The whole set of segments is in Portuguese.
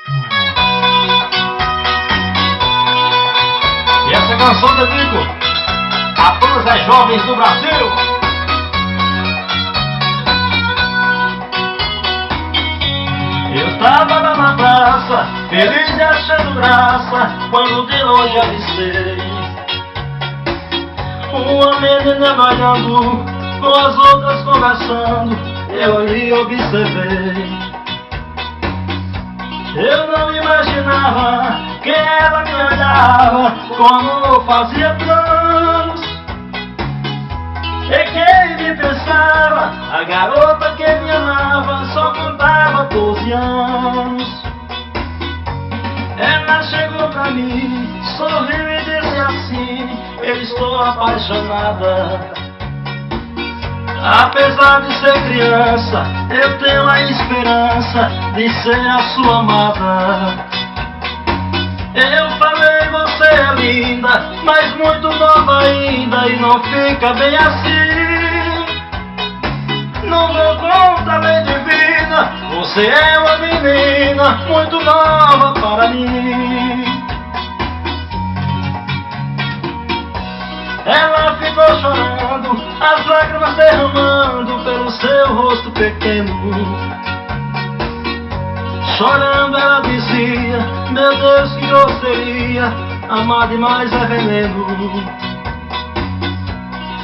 E essa canção dedico a todas as jovens do Brasil. Eu estava lá na praça, feliz e achando graça, quando de longe avistei uma menina olhando, com as outras conversando. Eu ali observei. Eu não imaginava que ela me olhava como eu fazia planos. E quem me pensava, a garota que me amava só contava 12 anos. Ela chegou pra mim, sorriu e disse assim: eu estou apaixonada. Apesar de ser criança, eu tenho a esperança de ser a sua amada. Eu falei, você é linda, mas muito nova ainda, e não fica bem assim. Não dou conta, lei divina, você é uma menina muito nova para mim. Ela ficou chorando, as lágrimas derramando pelo seu rosto pequeno. Chorando ela dizia: meu Deus, que grosseria, amar demais é veneno.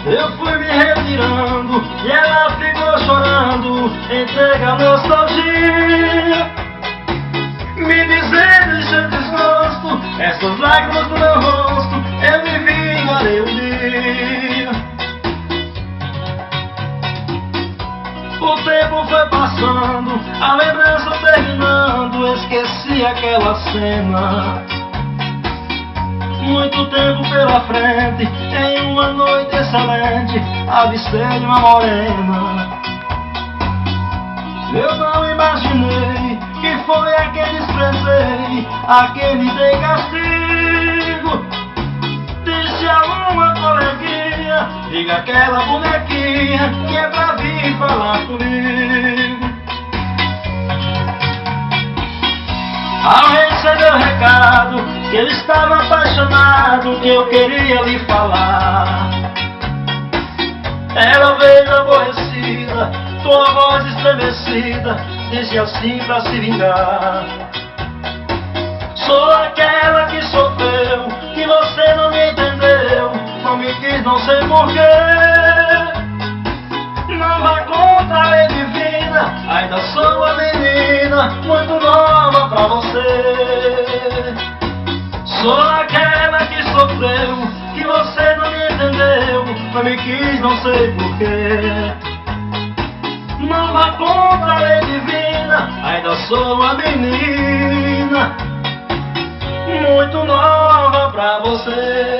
Eu fui me retirando e ela ficou chorando, entrega a nostalgia, me dizendo em seu desgosto: essas lágrimas do meu rosto, eu me vingarei um dia. O tempo foi passando, a lembrança terminando, esqueci aquela cena. Muito tempo pela frente, em uma noite excelente, avistei uma morena. Eu não imaginei que foi a quem desprezei, a quem me dei castigo. Disse a uma coleguinha: diga aquela bonequinha que é pra vir falar comigo. Ao receber o recado que eu estava apaixonado, que eu queria lhe falar, ela veio aborrecida, com a voz estremecida, disse assim pra se vingar: sou aquela que sofreu, que você não me entendeu, não me quis, não sei porquê. Não vá contra a lei divina, ainda sou uma menina muito nova pra você. Sou aquela que sofreu, que você não me entendeu, não me quis, não sei porquê. Não vá contra a lei divina, ainda sou uma menina muito nova pra você.